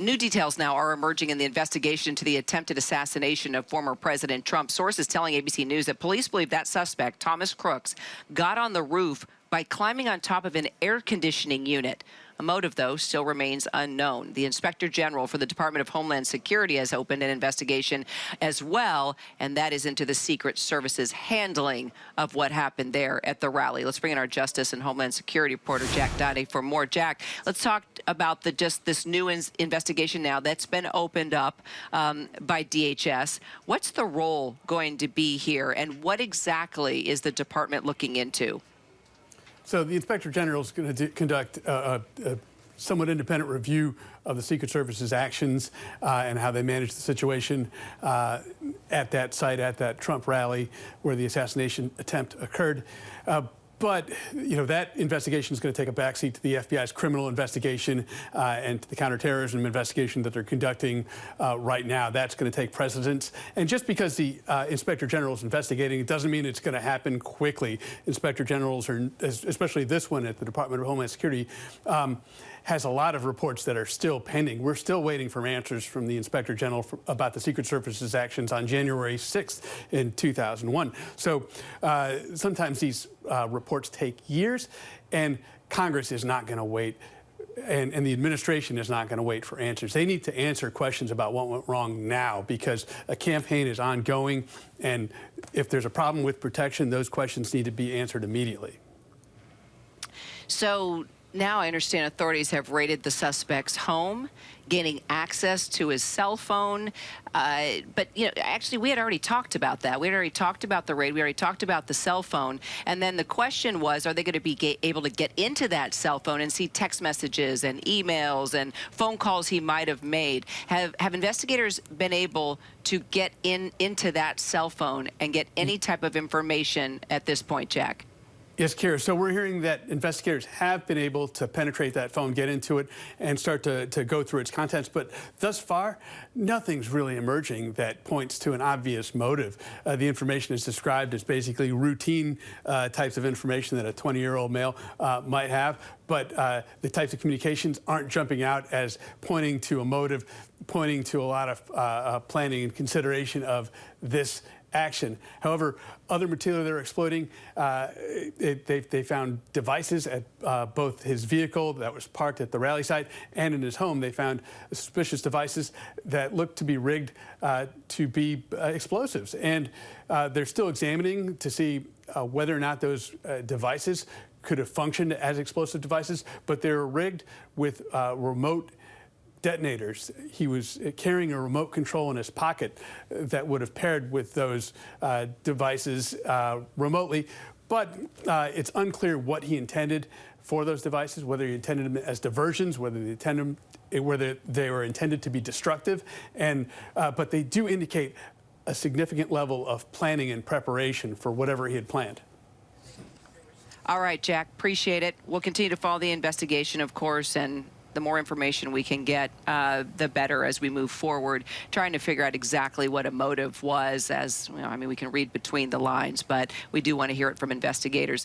New details now are emerging in the investigation into the attempted assassination of former President Trump. Sources telling ABC News that police believe that suspect, Thomas Crooks, got on the roof by climbing on top of an air conditioning unit. A motive, though, still remains unknown. The Inspector General for the Department of Homeland Security has opened an investigation as well, and that is into the Secret Service's handling of what happened there at the rally. Let's bring in our Justice and Homeland Security reporter, Jack Dade, for more. Jack, let's talk about just this new investigation now that's been opened up by DHS. What's the role going to be here, and what exactly is the department looking into? So the Inspector General is going to conduct a somewhat independent review of the Secret Service's actions and how they managed the situation at that site, at that Trump rally where the assassination attempt occurred. But, you know, that investigation is going to take a backseat to the FBI's criminal investigation and to the counterterrorism investigation that they're conducting right now. That's going to take precedence. And just because the Inspector General is investigating, it doesn't mean it's going to happen quickly. Inspector Generals, are, especially this one at the Department of Homeland Security, has a lot of reports that are still pending. We're still waiting for answers from the Inspector General about the Secret Service's actions on January 6th in 2001. So sometimes these reports take years, and Congress is not going to wait, and the administration is not going to wait for answers. They need to answer questions about what went wrong now, because a campaign is ongoing, and if there's a problem with protection, those questions need to be answered immediately. So now I understand authorities have raided the suspect's home, gaining access to his cell phone. But, you know, actually, we had already talked about that. We had already talked about the raid. We already talked about the cell phone. And then the question was, are they going to be able to get into that cell phone and see text messages and emails and phone calls he might have made? Have investigators been able to get into that cell phone and get any type of information at this point, Jack? Yes, Kira. So we're hearing that investigators have been able to penetrate that phone, get into it, and start to go through its contents. But thus far, nothing's really emerging that points to an obvious motive. The information is described as basically routine types of information that a 20-year-old male might have. But the types of communications aren't jumping out as pointing to a motive, pointing to a lot of planning and consideration of this action. However, other material they're exploiting, they found devices at both his vehicle that was parked at the rally site and in his home. They found suspicious devices that looked to be rigged to be explosives. And they're still examining to see whether or not those devices could have functioned as explosive devices, but they were rigged with remote detonators. He was carrying a remote control in his pocket that would have paired with those devices remotely, but it's unclear what he intended for those devices, whether he intended them as diversions, whether they were intended to be destructive, and but they do indicate a significant level of planning and preparation for whatever he had planned. All right, Jack, appreciate it. We'll continue to follow the investigation, of course, and the more information we can get, the better as we move forward, trying to figure out exactly what a motive was. As you know, I mean, we can read between the lines, but we do want to hear it from investigators.